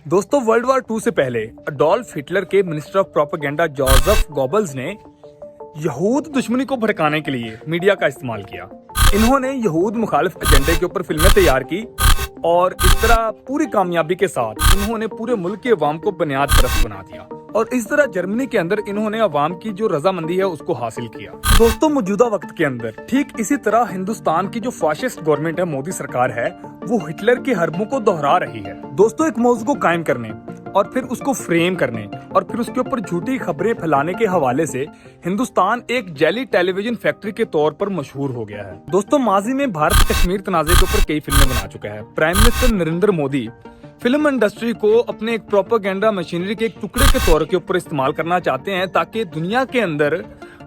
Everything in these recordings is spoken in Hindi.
दोस्तों, वर्ल्ड वॉर 2 से पहले अडोल्फ हिटलर के minister of propaganda Joseph Goebbels ने यहूद दुश्मनी को भड़काने के लिए मीडिया का इस्तेमाल किया। इन्होंने यहूद मुखालिफ एजेंडे के ऊपर फिल्में तैयार की और इस तरह पूरी कामयाबी के साथ इन्होंने पूरे मुल्क के अवाम को बुनियाद परस्त बना दिया और इस तरह जर्मनी के अंदर इन्होंने अवाम की जो रजामंदी है उसको हासिल किया। दोस्तों, मौजूदा वक्त के अंदर ठीक इसी तरह हिंदुस्तान की जो फाशिस्ट गवर्नमेंट है, मोदी सरकार है, वो हिटलर के हरबों को दोहरा रही है। दोस्तों, एक मौजू को कायम करने और फिर उसको फ्रेम करने और फिर उसके ऊपर झूठी खबरें फैलाने के हवाले से हिंदुस्तान एक जेली टेलीविजन फैक्ट्री के तौर पर मशहूर हो गया है। दोस्तों, माजी में भारत कश्मीर तनाज़े के ऊपर कई फिल्में बना चुका है। Prime minister Narendra Modi film industry को अपने एक प्रोपेगेंडा मशीनरी के एक टुकड़े के तौर के ऊपर इस्तेमाल करना चाहते हैं ताकि दुनिया के अंदर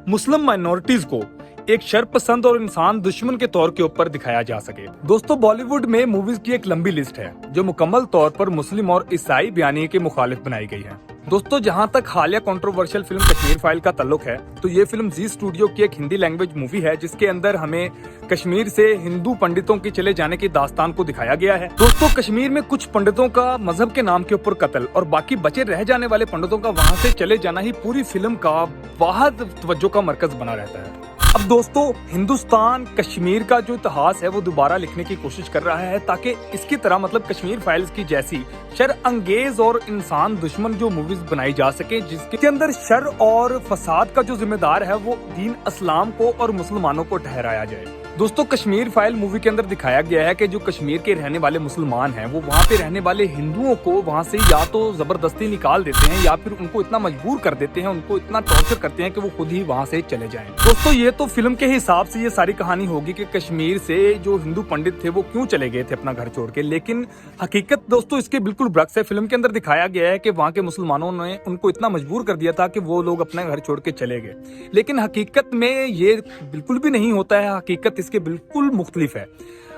मुस्लिम माइनॉरिटीज को एक शरपसंद और इंसान दुश्मन के तौर के ऊपर दिखाया जा सके। दोस्तों, बॉलीवुड में मूवीज की एक लंबी लिस्ट है जो मुकम्मल तौर पर मुस्लिम और ईसाई बयानी के मुखालिफ बनाई गई है। दोस्तों, जहां तक हालिया कंट्रोवर्शियल फिल्म कश्मीर फाइल का ताल्लुक है, तो ये फिल्म जी स्टूडियो की एक हिंदी लैंग्वेज मूवी है जिसके अंदर हमें कश्मीर से हिंदू पंडितों के चले जाने की दास्तान को दिखाया गया है। दोस्तों, कश्मीर में कुछ पंडितों का मजहब के नाम के ऊपर कत्ल और बाकी बचे रह जाने वाले पंडितों का वहां से चले जाना ही पूरी फिल्म का वाहिद तवज्जो का मरकज बना रहता है। अब दोस्तों, हिंदुस्तान कश्मीर का जो इतिहास है वो दोबारा लिखने की कोशिश कर रहा है ताकि इसकी तरह मतलब कश्मीर फाइल्स की जैसी शर अंगेज और इंसान दुश्मन जो मूवीज बनाई जा सके जिसके अंदर शर और फसाद का जो जिम्मेदार है वो दीन इस्लाम को और मुसलमानों को ठहराया जाए। दोस्तों, कश्मीर फाइल मूवी के अंदर दिखाया गया है कि जो कश्मीर के रहने वाले मुसलमान हैं वो वहाँ पे रहने वाले हिंदुओं को वहाँ से या तो जबरदस्ती निकाल देते हैं या फिर उनको इतना मजबूर कर देते हैं, उनको इतना टॉर्चर करते हैं कि वो खुद ही वहाँ से चले जाएं। दोस्तों, ये तो फिल्म के हिसाब से ये सारी कहानी होगी कि कश्मीर से जो हिंदू पंडित थे वो क्यों चले गए थे अपना घर छोड़ के, लेकिन हकीकत दोस्तों इसके बिल्कुल बरक्स है। फिल्म के अंदर दिखाया गया है कि वहाँ के मुसलमानों ने उनको इतना मजबूर कर दिया था कि वो लोग अपना घर छोड़ के चले गए, लेकिन हकीकत में ये बिल्कुल भी नहीं होता है। हकीकत इसके बिल्कुल मुख्तलिफ है।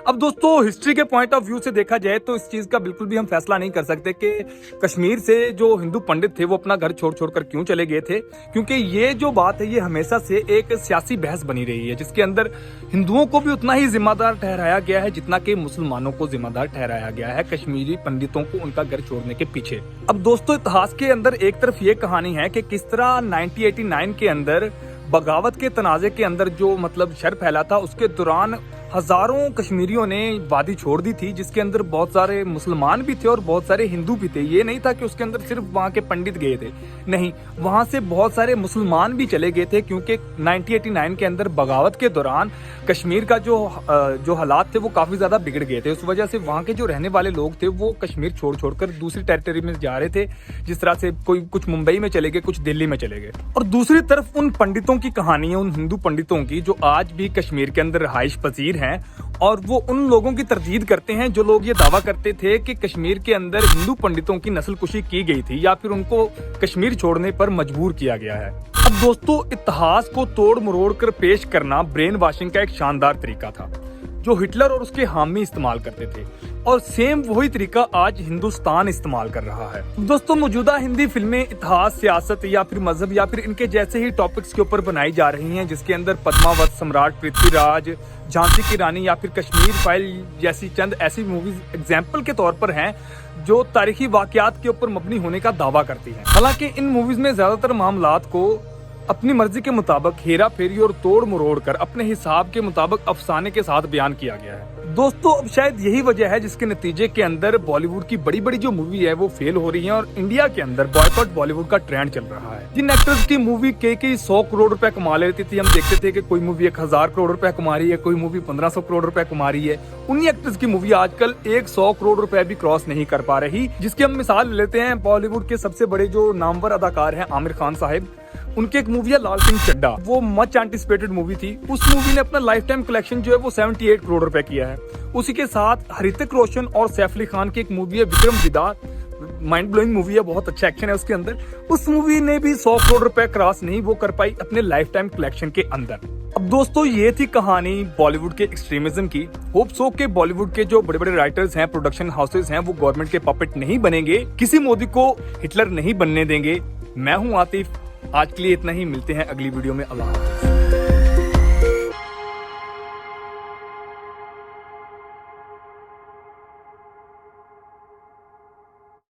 अब दोस्तों, हिस्ट्री के पॉइंट ऑफ व्यू से देखा जाए तो इस चीज का बिल्कुल भी हम फैसला नहीं कर सकते कि कश्मीर से जो हिंदू पंडित थे वो अपना घर छोड़ छोड़ कर क्यों चले गए थे, क्योंकि ये जो बात है ये हमेशा से एक सियासी बहस बनी रही है जिसके अंदर हिंदुओं को भी उतना ही जिम्मेदार ठहराया गया है जितना कि मुसलमानों को जिम्मेदार ठहराया गया है कश्मीरी पंडितों को उनका घर छोड़ने के पीछे। अब दोस्तों, इतिहास के अंदर एक तरफ ये कहानी है कि किस तरह 1989 के अंदर बगावत के तनाजे के अंदर जो मतलब शर फैला था उसके दौरान हजारों कश्मीरियों ने वादी छोड़ दी थी जिसके अंदर बहुत सारे मुसलमान भी थे और बहुत सारे हिंदू भी थे। ये नहीं था कि उसके अंदर सिर्फ वहाँ के पंडित गए थे, नहीं, वहाँ से बहुत सारे मुसलमान भी चले गए थे क्योंकि 1989 के अंदर बगावत के दौरान कश्मीर का जो हालात थे वो काफी ज्यादा बिगड़ गए थे। उस वजह से वहाँ के जो रहने वाले लोग थे वो कश्मीर छोड़ छोड़कर दूसरी टेरिटरी में जा रहे थे, जिस तरह से कुछ मुंबई में चले गए, कुछ दिल्ली में चले गए। और दूसरी तरफ उन पंडितों की कहानी है, उन हिंदू पंडितों की जो आज भी कश्मीर के अंदर रहाइश पजीर हैं और वो उन लोगों की तरदीद करते हैं जो लोग ये दावा करते थे कि कश्मीर के अंदर हिंदू पंडितों की नस्लकुशी की गई थी या फिर उनको कश्मीर छोड़ने पर मजबूर किया गया है। अब दोस्तों, इतिहास को तोड़ मरोड़ कर पेश करना ब्रेन वॉशिंग का एक शानदार तरीका था जो हिटलर और उसके हामी इस्तेमाल करते थे और सेम वही तरीका आज हिंदुस्तान इस्तेमाल कर रहा है। दोस्तों, मौजूदा हिंदी फिल्में इतिहास, सियासत या फिर मजहब या फिर इनके जैसे ही टॉपिक्स के ऊपर बनाई जा रही हैं जिसके अंदर पद्मावत, सम्राट पृथ्वीराज, झांसी की रानी या फिर कश्मीर फाइल जैसी चंद ऐसी मूवीज एग्जाम्पल के तौर पर हैं जो तारीखी वाकयात के ऊपर मबनी होने का दावा करती हैं। हालांकि इन मूवीज में ज्यादातर मामलात को अपनी मर्जी के मुताबिक हेरा फेरी और तोड़ मरोड़ कर अपने हिसाब के मुताबिक अफसाने के साथ बयान किया गया है। दोस्तों, अब शायद यही वजह है जिसके नतीजे के अंदर बॉलीवुड की बड़ी बड़ी जो मूवी है वो फेल हो रही है और इंडिया के अंदर बॉयकॉट बॉलीवुड का ट्रेंड चल रहा है। जिन एक्टर्स की मूवी कई 100 करोड़ रुपए कमा लेती थी, हम देखते थे कि कोई मूवी 1000 करोड़ रुपए कमा रही है, कोई मूवी 1500 करोड़ रुपए कमा रही है, उन्हीं एक्टर्स की मूवी आजकल 100 करोड़ रुपए भी क्रॉस नहीं कर पा रही। जिसकी हम मिसाल लेते हैं, बॉलीवुड के सबसे बड़े जो नामवर अदाकार हैं आमिर खान साहब, उनकी एक मूवी है लाल सिंह चड्ढा, वो मच एंटिसिपेटेड मूवी थी। उस मूवी ने अपना लाइफ टाइम कलेक्शन जो है वो 78 करोड़ रुपए किया है। उसी के साथ ऋतिक रोशन और सैफ अली खान की एक मूवी है Vikram Vedha, mind blowing movie है, बहुत अच्छा एक्शन है उसके अंदर। उस मूवी ने भी 100 करोड़ रुपए क्रॉस नहीं वो कर पाई अपने लाइफ टाइम कलेक्शन के अंदर। अब दोस्तों, ये थी कहानी बॉलीवुड के एक्सट्रीमिज्म की। होप सो के बॉलीवुड के जो बड़े बड़े राइटर्स हैं, प्रोडक्शन हाउसेस हैं, वो गवर्नमेंट के पपेट नहीं बनेंगे, किसी मोदी को हिटलर नहीं बनने देंगे। मैं हूं आतिफ, आज के लिए इतना ही, मिलते हैं अगली वीडियो में। अल्लाह हाफ़िज़।